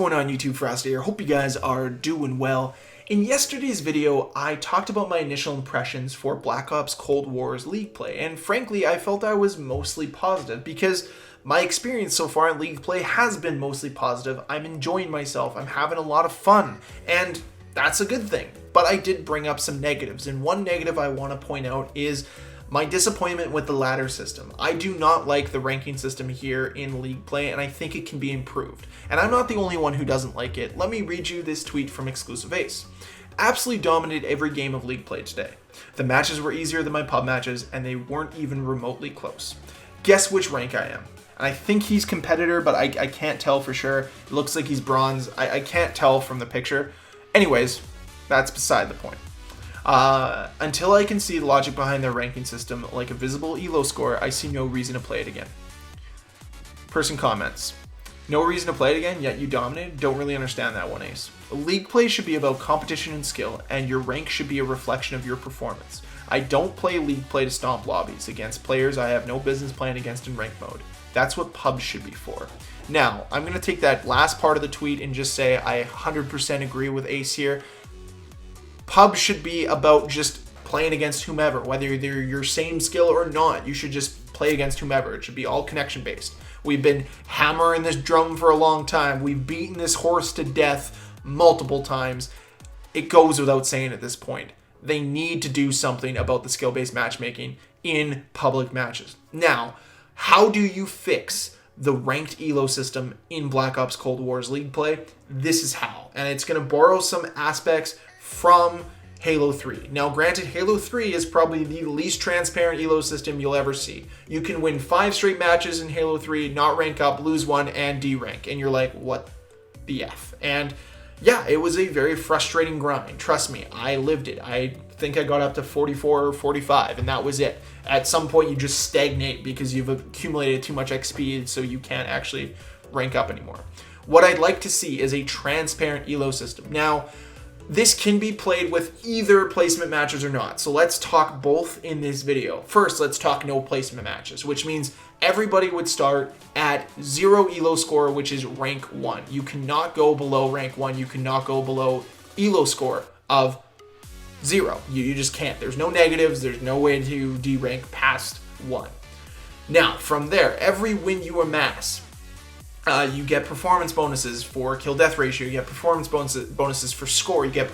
going on YouTube? Ferocity here. Hope you guys are doing well. In yesterday's video, I talked about my initial impressions for Black Ops Cold War's League play, and frankly, I felt I was mostly positive because my experience so far in League play has been mostly positive. I'm enjoying myself, I'm having a lot of fun, and that's a good thing. But I did bring up some negatives, and one negative I want to point out is my disappointment with the ladder system. I do not like the ranking system here in League play, and I think it can be improved. And I'm not the only one who doesn't like it. Let me read you this tweet from Exclusive Ace. Absolutely dominated every game of League play today. The matches were easier than my pub matches, and they weren't even remotely close. Guess which rank I am. And I think he's competitor, but I can't tell for sure. It looks like he's bronze. I can't tell from the picture. Anyways, that's beside the point. Until I can see the logic behind their ranking system, like a visible elo score, I see no reason to play it again. Person comments, no reason to play it again, yet you dominated? Don't really understand that one, Ace. League play should be about competition and skill, and your rank should be a reflection of your performance. I don't play League play to stomp lobbies against players I have no business playing against in rank mode. That's what pubs should be for. Now, I'm going to take that last part of the tweet and just say I 100% agree with Ace here. Pubs should be about just playing against whomever, whether they're your same skill or not. You should just play against whomever. It should be all connection based. We've been hammering this drum for a long time. We've beaten this horse to death multiple times. It goes without saying at this point. They need to do something about the skill-based matchmaking in public matches. Now, how do you fix the ranked elo system in Black Ops Cold War's League play? This is how. And it's going to borrow some aspects from Halo 3. Now granted, Halo 3 is probably the least transparent elo system you'll ever see. You can win 5 straight matches in Halo 3, not rank up, lose 1, and D-rank. And you're like, what the F? And yeah, it was a very frustrating grind. Trust me, I lived it. I think I got up to 44 or 45, and that was it. At some point, you just stagnate because you've accumulated too much XP, so you can't actually rank up anymore. What I'd like to see is a transparent elo system. Now, this can be played with either placement matches or not. So let's talk both in this video. First, let's talk no placement matches, which means everybody would start at 0 elo score, which is rank 1. You cannot go below rank 1. You cannot go below elo score of 0. You just can't. There's no negatives. There's no way to de-rank past 1. Now, from there, every win you amass, you get performance bonuses for kill-death ratio, you get performance bonuses for score, you get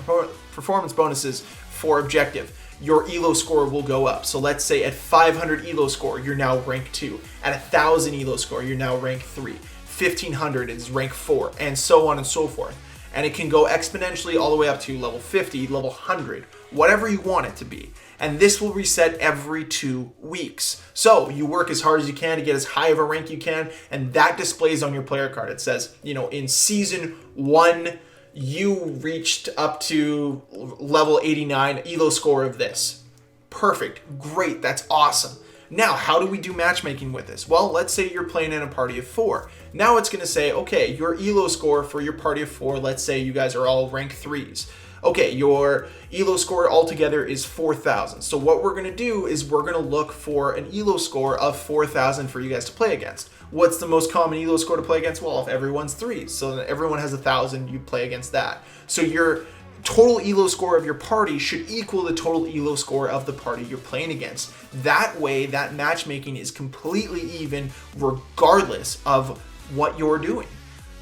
performance bonuses for objective. Your elo score will go up. So let's say at 500 elo score, you're now rank 2. At 1,000 elo score, you're now rank 3. 1,500 is rank 4, and so on and so forth. And it can go exponentially all the way up to level 50, level 100, whatever you want it to be. And this will reset every 2 weeks. So you work as hard as you can to get as high of a rank you can, and that displays on your player card. It says, in season 1, you reached up to level 89, elo score of this. Perfect, great, that's awesome. Now, how do we do matchmaking with this? Well, let's say you're playing in a party of 4. Now it's gonna say, okay, your elo score for your party of 4, let's say you guys are all rank 3s. Okay, your elo score altogether is 4,000. So what we're going to do is we're going to look for an elo score of 4,000 for you guys to play against. What's the most common elo score to play against? Well, if everyone's 3s, so that everyone has 1,000, you play against that. So your total elo score of your party should equal the total elo score of the party you're playing against. That way, that matchmaking is completely even regardless of what you're doing.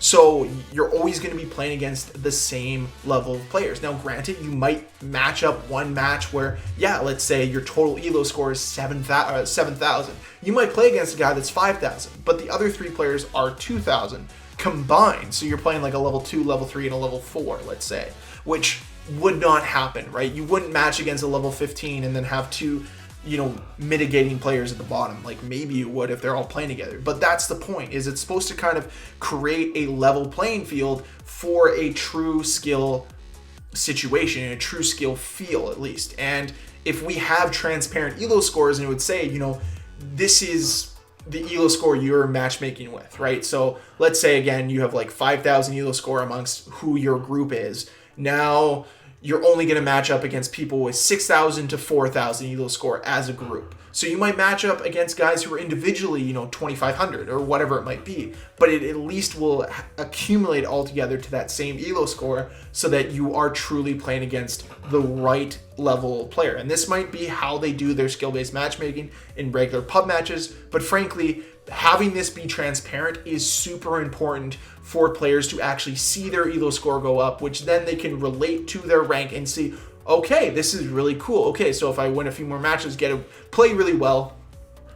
So you're always going to be playing against the same level of players. Now, granted, you might match up one match where, yeah, let's say your total elo score is 7,000. You might play against a guy that's 5,000, but the other 3 players are 2,000 combined. So you're playing like a level 2, level 3, and a level 4, let's say, which would not happen, right? You wouldn't match against a level 15 and then have 2 mitigating players at the bottom. Like maybe you would if they're all playing together. But that's the point, is it's supposed to kind of create a level playing field for a true skill situation, a true skill feel at least. And if we have transparent elo scores, and it would say, this is the elo score you're matchmaking with, right? So let's say again, you have like 5,000 elo score amongst who your group is. Now you're only going to match up against people with 6,000 to 4,000 elo score as a group. So you might match up against guys who are individually, 2,500 or whatever it might be, but it at least will accumulate all together to that same elo score so that you are truly playing against the right level player. And this might be how they do their skill-based matchmaking in regular pub matches, but frankly, having this be transparent is super important for players to actually see their elo score go up, which then they can relate to their rank and see, okay, this is really cool. Okay, so if I win a few more matches, get to play really well.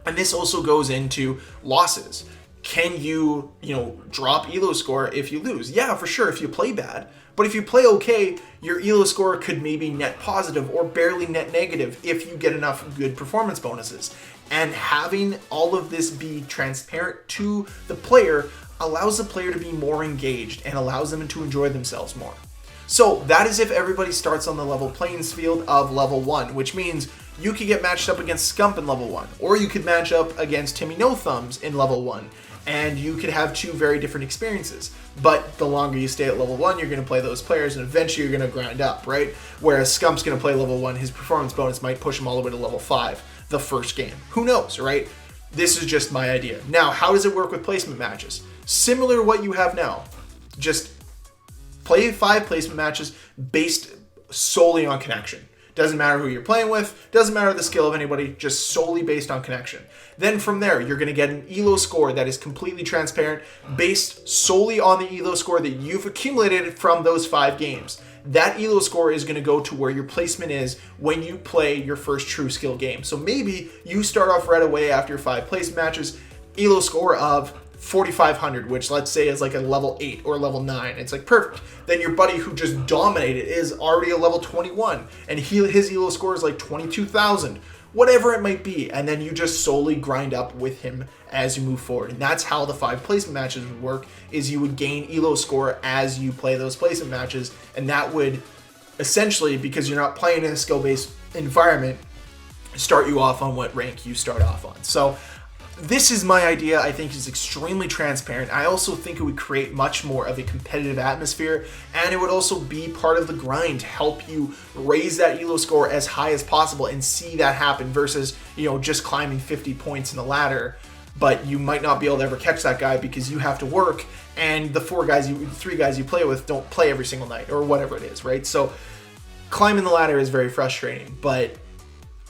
And this also goes into losses. Can you, drop elo score if you lose? Yeah, for sure, if you play bad. But if you play okay, your elo score could maybe net positive or barely net negative if you get enough good performance bonuses. And having all of this be transparent to the player allows the player to be more engaged and allows them to enjoy themselves more. So that is if everybody starts on the level playing field of level 1, which means you could get matched up against Scump in level 1, or you could match up against Timmy No Thumbs in level 1, and you could have two very different experiences. But the longer you stay at level 1, you're going to play those players, and eventually you're going to grind up, right? Whereas Scump's going to play level 1, his performance bonus might push him all the way to level 5 the first game. Who knows, right? This is just my idea. Now, how does it work with placement matches? Similar to what you have now. Just play 5 placement matches based solely on connection. Doesn't matter who you're playing with, doesn't matter the skill of anybody, just solely based on connection. Then from there, you're going to get an elo score that is completely transparent, based solely on the elo score that you've accumulated from those 5 games. That elo score is going to go to where your placement is when you play your first true skill game. So maybe you start off right away after your 5 placement matches, elo score of 4,500, which let's say is like a level 8 or level 9. It's like perfect. Then your buddy who just dominated is already a level 21, and his elo score is like 22,000, whatever it might be. And then you just solely grind up with him as you move forward. And that's how the 5 placement matches would work, is you would gain elo score as you play those placement matches. And that would essentially, because you're not playing in a skill-based environment, start you off on what rank you start off on. So this is my idea. I think it's extremely transparent. I also think it would create much more of a competitive atmosphere, and it would also be part of the grind to help you raise that elo score as high as possible and see that happen versus, just climbing 50 points in the ladder, but you might not be able to ever catch that guy because you have to work, and the 3 guys you play with don't play every single night or whatever it is, right? So climbing the ladder is very frustrating, but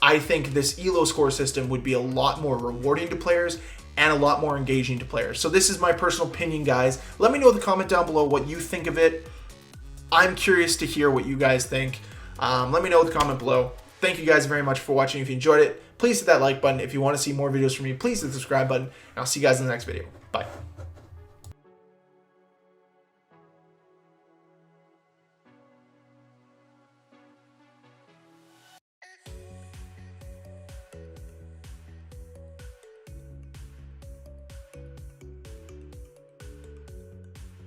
I think this elo score system would be a lot more rewarding to players and a lot more engaging to players. So this is my personal opinion, guys. Let me know in the comment down below what you think of it. I'm curious to hear what you guys think. Let me know in the comment below. Thank you guys very much for watching. If you enjoyed it, please hit that like button. If you want to see more videos from me, please hit the subscribe button. And I'll see you guys in the next video. Bye.